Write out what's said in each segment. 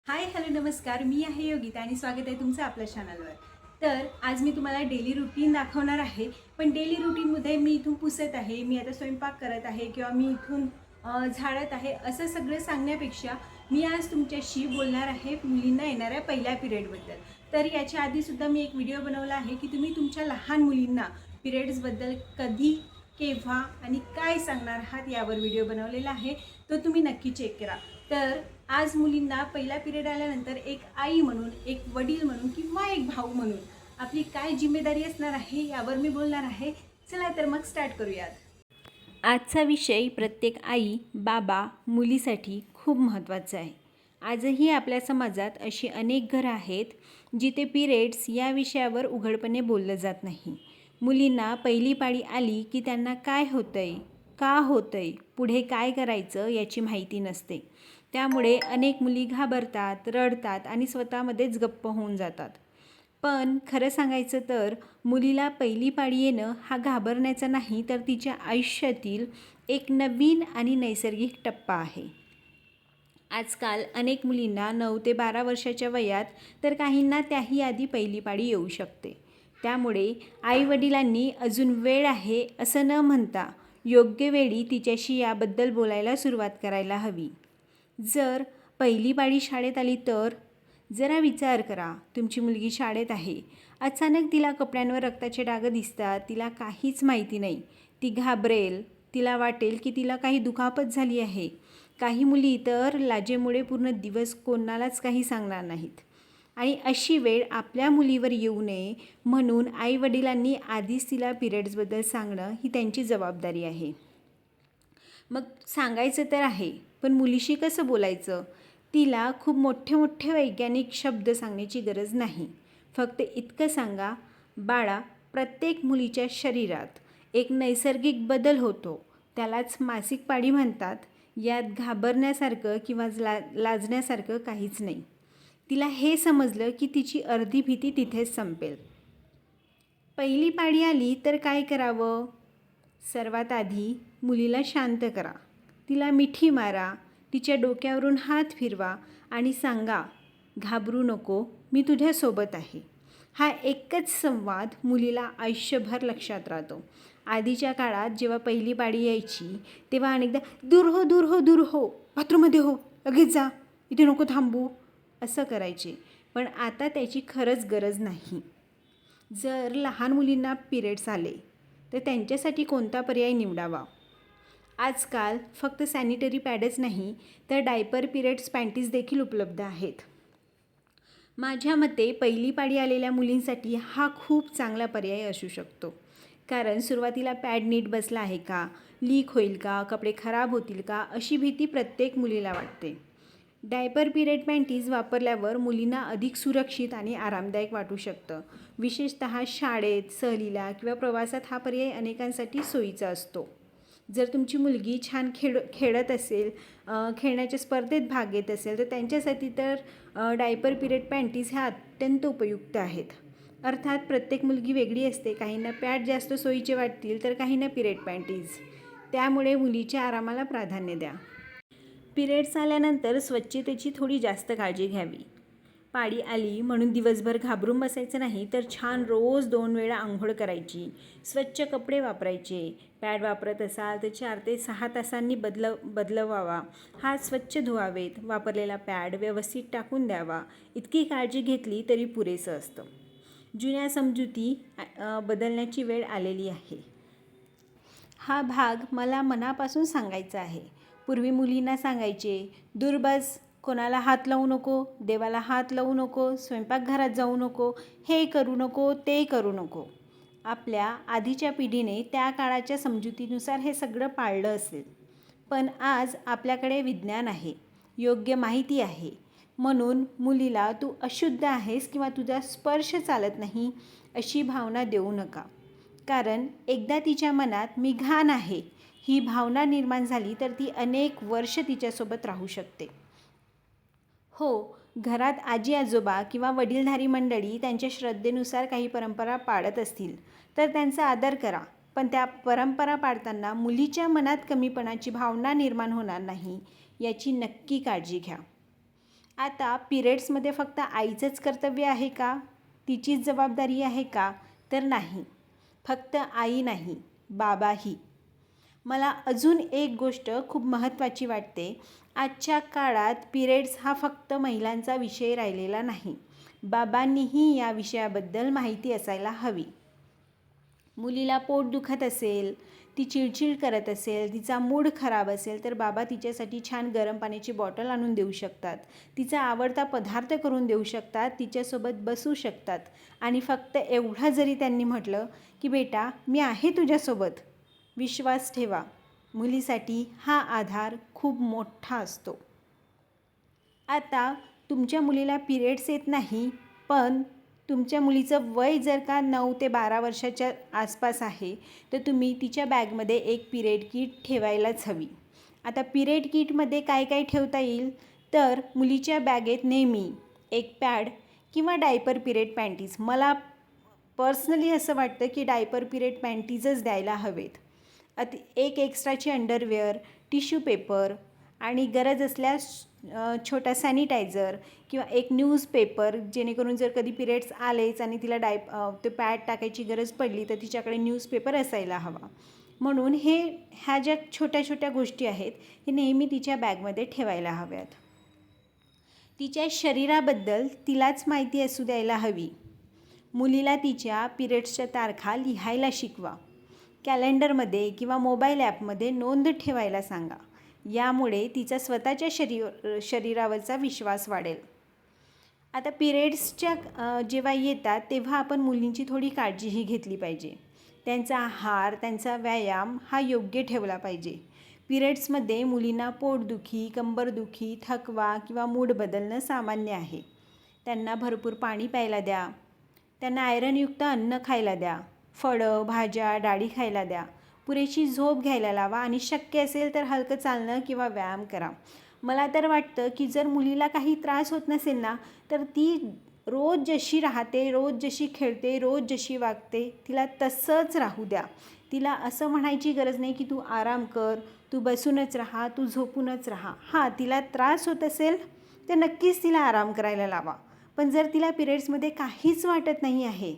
Hi hello नमस्कार, मी आहे योगिता आणि स्वागत आहे तुमचं आपल्या चॅनलवर. तर आज मी तुम्हाला डेली रुटीन दाखवणार आहे. पण डेली रुटीनमध्ये मी इथून पुसत आहे, मी आता स्वयंपाक करत आहे किंवा मी इथून झाडत आहे असं सगळं सांगण्यापेक्षा मी आज तुमच्याशी बोलणार आहे मुलींना येणाऱ्या पहिल्या पिरियडबद्दल. तर याच्या आधीसुद्धा मी एक व्हिडिओ बनवला आहे की तुम्ही तुमच्या लहान मुलींना पिरियड्सबद्दल कधी, केव्हा आणि काय सांगणार आहात यावर व्हिडिओ बनवलेला आहे, तो तुम्ही नक्की चेक करा. तर आज मुलींना पहिला पिरियड आल्यानंतर एक आई म्हणून, एक वडील म्हणून किंवा एक भाऊ म्हणून आपली काय जिम्मेदारी असणार आहे यावर मी बोलणार आहे. चला तर मग स्टार्ट करूयात. आजचा विषय प्रत्येक आई, बाबा, मुलीसाठी खूप महत्त्वाचा आहे. आजही आपल्या समाजात अशी अनेक घरं आहेत जिथे पिरियड्स या विषयावर उघडपणे बोललं जात नाही. मुलींना पहिली पाळी आली की त्यांना काय होतंय, का होतंय, पुढे काय करायचं याची माहिती नसते. त्यामुळे अनेक मुली घाबरतात, रडतात आणि स्वतःमध्येच गप्प होऊन जातात. पण खरं सांगायचं तर मुलीला पहिली पाळी येणं हा घाबरण्याचा नाही, तर तिच्या आयुष्यातील एक नवीन आणि नैसर्गिक टप्पा आहे. आजकाल अनेक मुलींना 9 ते 12 वर्षाच्या वयात, तर काहींना त्याही आधी पहिली पाळी येऊ शकते. त्यामुळे आईवडिलांनी अजून वेळ आहे असं न म्हणता योग्य वेळी तिच्याशी याबद्दल बोलायला सुरुवात करायला हवी. जर पहिली पाळी शाळेत आली तर जरा विचार करा. तुमची मुलगी शाळेत आहे, अचानक तिला कपड्यांवर रक्ताचे डाग दिसतात, तिला काहीच माहिती नाही, ती घाबरेल, तिला वाटेल की तिला काही दुखापत झाली आहे. काही मुली तर लाजेमुळे पूर्ण दिवस कोणालाच काही सांगणार नाहीत. आणि अशी वेळ आपल्या मुलीवर येऊ नये म्हणून आईवडिलांनी आधीच तिला पिरियड्सबद्दल सांगणं ही त्यांची जबाबदारी आहे. मग सांगायचं तर आहे, पण मुलीशी कसं बोलायचं? तिला खूप मोठे मोठे वैज्ञानिक शब्द सांगण्याची गरज नाही. फक्त इतकं सांगा, बाळा, प्रत्येक मुलीच्या शरीरात एक नैसर्गिक बदल होतो, त्यालाच मासिक पाळी म्हणतात. यात घाबरण्यासारखं किंवा लाजण्यासारखं काहीच नाही. तिला हे समजलं की तिची अर्धी भीती तिथेच संपेल. पहिली पाळी आली तर काय करावं? सर्वात आधी मुलीला शांत करा, तिला मिठी मारा, तिच्या डोक्यावरून हात फिरवा आणि सांगा, घाबरू नको, मी तुझ्यासोबत आहे. हा एकच संवाद मुलीला आयुष्यभर लक्षात राहतो. आधीच्या काळात जेव्हा पहिली पाळी यायची तेव्हा अनेकदा दूर हो, दूर हो, दूर हो, बाथरूममध्ये हो, लगेच जा, इथे नको थांबू, असं करायचे. पण आता त्याची खरंच गरज नाही. जर लहान मुलींना पिरियड्स आले तर त्यांच्यासाठी कोणता पर्याय निवडावा? आजकाल फक्त सॅनिटरी पॅडच नाही, तर डायपर पिरियड्स पॅन्टीज देखील उपलब्ध आहेत. माझ्या मते पहिली पाळी आलेल्या मुलींसाठी हा खूप चांगला पर्याय असू शकतो. कारण सुरुवातीला पॅड नीट बसला आहे का, लीक होईल का, कपडे खराब होतील का, अशी भीती प्रत्येक मुलीला वाटते. डायपर पिरियड पॅन्टीज वापरल्यावर मुलींना अधिक सुरक्षित आणि आरामदायक वाटू शकतं. विशेषतः शाळेत, सहलीला किंवा प्रवासात हा पर्याय अनेकांसाठी सोयीचा असतो. जर तुमची मुलगी छान खेळत असेल, खेळण्याच्या स्पर्धेत भाग घेत असेल, तर त्यांच्यासाठी तर डायपर पिरियड पॅन्टीज ह्या अत्यंत उपयुक्त आहेत. अर्थात प्रत्येक मुलगी वेगळी असते. काहींना पॅड जास्त सोयीचे वाटतील तर काहींना पिरियड पॅन्टीज. त्यामुळे मुलीच्या आरामाला प्राधान्य द्या. पिरियड्स आल्यानंतर स्वच्छतेची थोडी जास्त काळजी घ्यावी. पाळी आली म्हणून दिवसभर घाबरून बसायचं नाही, तर छान रोज 2 वेळा आंघोळ करायची, स्वच्छ कपडे वापरायचे. पॅड वापरत असाल तर 4 ते 6 तासांनी बदलवावा. हात स्वच्छ धुवावेत, वापरलेला पॅड व्यवस्थित टाकून द्यावा. इतकी काळजी घेतली तरी पुरेसं असतं. जुन्या समजुती बदलण्याची वेळ आलेली आहे. हा भाग मला मनापासून सांगायचा आहे. पूर्वी मुलींना सांगायचे, दूर बस, कोणाला हात लावू नको, देवाला हात लावू नको, स्वयंपाकघरात जाऊ नको, हे करू नको, ते करू नको. आपल्या आधीच्या पिढीने त्या काळाच्या समजुतीनुसार हे सगळं पाळलं असेल. पण आज आपल्याकडे विज्ञान आहे, योग्य माहिती आहे. म्हणून मुलीला तू अशुद्ध आहेस किंवा तुझा स्पर्श चालत नाही अशी भावना देऊ नका. कारण एकदा तिच्या मनात मी घाण आहे ही भावना निर्माण झाली तर ती अनेक वर्ष तिच्यासोबत राहू शकते. हो, घरात आजी आजोबा किंवा वडीलधारी मंडळी त्यांच्या श्रद्धेनुसार काही परंपरा पाळत असतील तर त्यांचा आदर करा. पण त्या परंपरा पाळताना मुलीच्या मनात कमीपणाची भावना निर्माण होणार नाही याची नक्की काळजी घ्या. आता पिरियड्समध्ये फक्त आईचंच कर्तव्य आहे का, तिचीच जबाबदारी आहे का, तर नाही. फक्त आई नाही, बाबाही. मला अजून एक गोष्ट खूप महत्त्वाची वाटते. आजच्या काळात पिरियड्स हा फक्त महिलांचा विषय राहिलेला नाही. बाबांनीही या विषयाबद्दल माहिती असायला हवी. मुलीला पोट दुखत असेल, ती चिडचिड करत असेल, तिचा मूड खराब असेल, तर बाबा तिच्यासाठी छान गरम पाण्याची बॉटल आणून देऊ शकतात, तिचा आवडता पदार्थ करून देऊ शकतात, तिच्यासोबत बसू शकतात. आणि फक्त एवढं जरी त्यांनी म्हटलं की बेटा मी आहे तुझ्यासोबत, विश्वास ठेवा, मुलीसाठी हा आधार खूप मोठा असतो. आता तुमच्या मुलीला पिरियड्स येत नाही, पण तुमच्या मुलीचं वय जर का 9 ते 12 वर्षाच्या आसपास आहे, तर तुम्ही तिच्या बॅगमध्ये एक पिरियड किट ठेवायलाच हवी. आता पिरियड किटमध्ये काय काय ठेवता येईल, तर मुलीच्या बॅगेत नेहमी एक पॅड किंवा डायपर पिरियड पॅन्टीज, मला पर्सनली असं वाटतं की डायपर पिरियड पॅन्टीजच द्यायला हवेत. एक एक्स्ट्राची अंडरवेअर, टिश्यू पेपर आणि गरज असल्यास छोटा सॅनिटायझर किंवा एक न्यूजपेपर, जेणेकरून जर कधी पिरियड्स आलेच आणि तिला ते पॅड टाकायची गरज पडली तर तिच्याकडे न्यूजपेपर असायला हवा. म्हणून ह्या ज्या छोट्या छोट्या गोष्टी आहेत हे नेहमी तिच्या बॅगमध्ये ठेवायला हव्यात. तिच्या शरीराबद्दल तिलाच माहिती असू द्यायला हवी. मुलीला तिच्या पिरियड्सच्या तारखा लिहायला शिकवा. कॅलेंडरमध्ये किंवा मोबाईल ॲपमध्ये नोंद ठेवायला सांगा. यामुळे तिचा स्वतःच्या शरीरावरचा विश्वास वाढेल. आता पिरियड्सच्या जेव्हा येतात तेव्हा आपण मुलींची थोडी काळजीही घेतली पाहिजे. त्यांचा आहार, त्यांचा व्यायाम हा योग्य ठेवला पाहिजे. पिरियड्समध्ये मुलींना पोटदुखी, कंबरदुखी, थकवा किंवा मूड बदलणं सामान्य आहे. त्यांना भरपूर पाणी प्यायला द्या. त्यांना आयरनयुक्त अन्न खायला द्या. फळं, भाज्या, डाळी खायला द्या. पुरेशी झोप घ्यायला लावा आणि शक्य असेल तर हलकं चालणं किंवा व्यायाम करा. मला तर वाटतं की जर मुलीला काही त्रास होत नसेल ना, तर ती रोज जशी राहते, रोज जशी खेळते, रोज जशी वागते, तिला तसंच राहू द्या. तिला असं म्हणायची गरज नाही की तू आराम कर, तू बसूनच राहा, तू झोपूनच राहा. हां, तिला त्रास होत असेल तर नक्कीच तिला आराम करायला लावा. पण जर तिला पिरियड्समध्ये काहीच वाटत नाही आहे,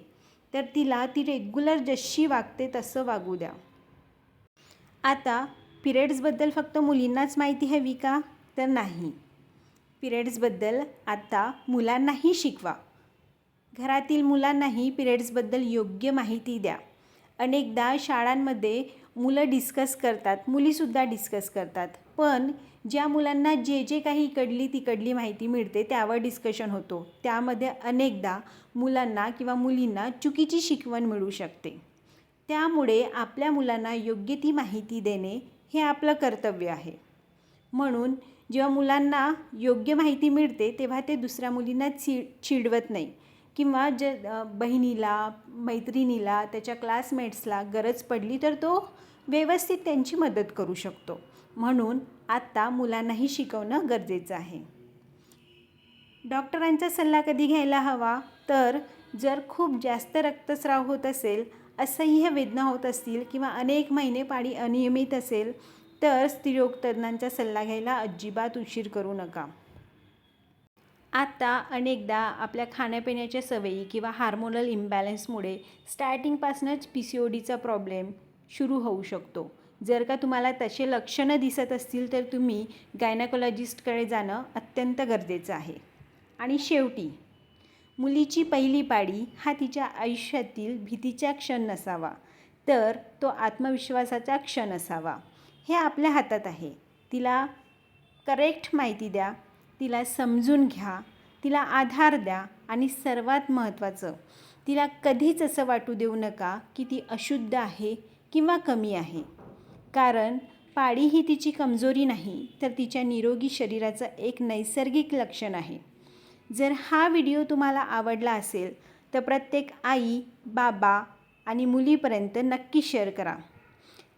तर ती रेग्युलर जशी वागते तसं वागू द्या. आता पिरियड्सबद्दल फक्त मुलींनाच माहिती हवी का, तर नाही. पिरियड्सबद्दल आता मुलांनाही शिकवा. घरातील मुलांनाही पिरियड्सबद्दल योग्य माहिती द्या. अनेकदा शाळांमध्ये मुलं डिस्कस करतात, मुलीसुद्धा डिस्कस करतात, पण ज्या मुलांना जे काही इकडली तिकडली माहिती मिळते त्यावर डिस्कशन होतो. त्यामध्ये अनेकदा मुलांना किंवा मुलींना चुकीची शिकवण मिळू शकते. त्यामुळे आपल्या मुलांना योग्य ती माहिती देणे हे आपलं कर्तव्य आहे. म्हणून जेव्हा मुलांना योग्य माहिती मिळते तेव्हा ते दुसऱ्या मुलींना चिडवत नाही किंवा बहिणीला, मैत्रिणीला, त्याच्या क्लासमेट्सला गरज पडली तर तो व्यवस्थित त्यांची मदत करू शकतो. म्हणून आत्ता मुलांनाही शिकवणं गरजेचं आहे. डॉक्टरांचा सल्ला कधी घ्यायला हवा, तर जर खूप जास्त रक्तस्राव होत असेल, असह्य वेदना होत असतील किंवा अनेक महिने पाळी अनियमित असेल, तर स्त्रीरोग तज्ज्ञांचा सल्ला घ्यायला अजिबात उशीर करू नका. आता अनेकदा आपल्या खाण्यापिण्याच्या सवयी किंवा हार्मोनल इम्बॅलन्समुळे स्टार्टिंगपासूनच PCODचा प्रॉब्लेम सुरू होऊ शकतो. जर का तुम्हाला तसे लक्षणं दिसत असतील तर तुम्ही गायनेकोलॉजिस्टकडे जाणं अत्यंत गरजेचं आहे. आणि शेवटी मुलीची पहिली पाळी हा तिच्या आयुष्यातील भीतीचा क्षण नसावा, तर तो आत्मविश्वासाचा क्षण असावा. हे आपल्या हातात आहे. तिला करेक्ट माहिती द्या, तिला समजून घ्या, तिला आधार द्या आणि सर्वात महत्त्वाचं, तिला कधीच असं वाटू देऊ नका की ती अशुद्ध आहे किंवा कमी आहे. कारण पाळी ही तिची कमजोरी नाही, तर तिच्या निरोगी शरीराचं एक नैसर्गिक लक्षण आहे. जर हा व्हिडिओ तुम्हाला आवडला असेल तर प्रत्येक आई, बाबा आणि मुलीपर्यंत नक्की शेअर करा.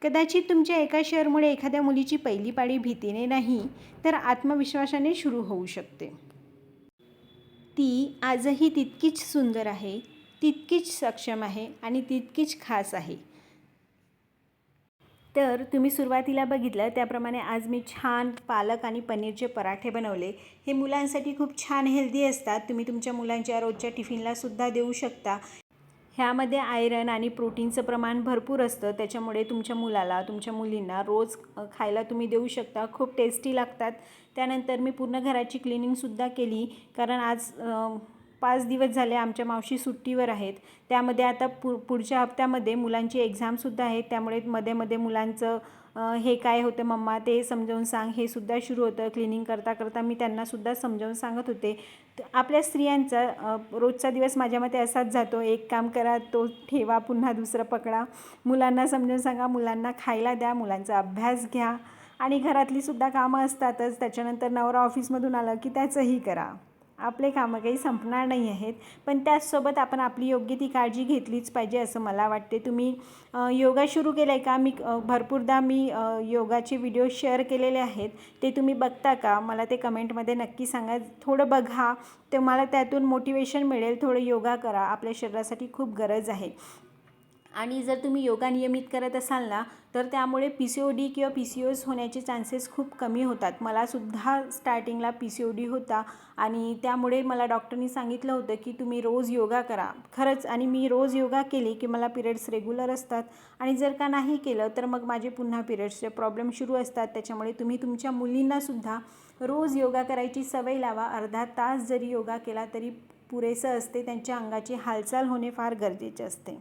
कदाचित तुमच्या एका शेअरमुळे एखाद्या मुलीची पहिली पाळी भीतीने नाही तर आत्मविश्वासाने सुरू होऊ शकते. ती आजही तितकीच सुंदर आहे, तितकीच सक्षम आहे आणि तितकीच खास आहे. तर तुम्ही सुरुवातीला बघितलं त्याप्रमाणे आज मी छान पालक आणि पनीरचे पराठे बनवले. हे मुलांसाठी खूप छान हेल्दी असतात. तुम्ही तुमच्या मुलांच्या रोजच्या टिफिनलासुद्धा देऊ शकता. ह्यामध्ये आयरन आणि प्रोटीनचं प्रमाण भरपूर असतं, त्याच्यामुळे तुमच्या मुलाला तुमच्या मुलींना रोज खायला तुम्ही देऊ शकता. खूप टेस्टी लागतात. त्यानंतर मी पूर्ण घराची क्लिनिंगसुद्धा केली, कारण आज 5 दिवस झाले आमच्या मावशी सुट्टीवर आहेत. त्यामध्ये आता पुढच्या हप्त्यामध्ये मुलांची एक्झामसुद्धा आहे, त्यामुळे मध्ये मध्ये मुलांचं हे काय होतं मम्मा ते समजावून सांग हे सुद्धा सुरू होतं. क्लिनिंग करता करता मी त्यांनासुद्धा समजावून सांगत होते. आपल्या स्त्रियांचा रोजचा दिवस माझ्या मते असाच जातो. एक काम करा, तो ठेवा, पुन्हा दुसरं पकडा. मुलांना समजावून सांगा, मुलांना खायला द्या, मुलांचा अभ्यास घ्या आणि घरातलीसुद्धा कामं असतातच. त्याच्यानंतर नवरा ऑफिसमधून आलं की त्याचंही करा. आपले कामं काही संपणार नाही आहेत, पण त्याचसोबत आपण आपली योग्य ती काळजी घेतलीच पाहिजे असं मला वाटते. तुम्ही योगा सुरू केला आहे का? भरपूरदा मी योगाचे व्हिडिओ शेअर केलेले आहेत, ते तुम्ही बघता का? मला ते कमेंटमध्ये नक्की सांगा. थोडं बघा, तुम्हाला त्यातून मोटिवेशन मिळेल. थोडं योगा करा, आपल्या शरीरासाठी खूप गरज आहे. आणि जर तुम्ही योगा नियमित करत असाल ना, तर त्यामुळे PCOD किंवा PCOS होण्याचे चान्सेस खूप कमी होतात. मलासुद्धा स्टार्टिंगला PCOD होता आणि त्यामुळे मला डॉक्टरनी सांगितलं होतं की तुम्ही रोज योगा करा. खरंच, आणि मी रोज योगा केली की मला पिरियड्स रेग्युलर असतात, आणि जर का नाही केलं तर मग माझे पुन्हा पिरियड्सचे प्रॉब्लेम सुरू असतात. त्याच्यामुळे तुम्ही तुमच्या मुलींनासुद्धा रोज योगा करायची सवय लावा. अर्धा तास जरी योगा केला तरी पुरेसं असते. त्यांच्या अंगाची हालचाल होणे फार गरजेचे असते.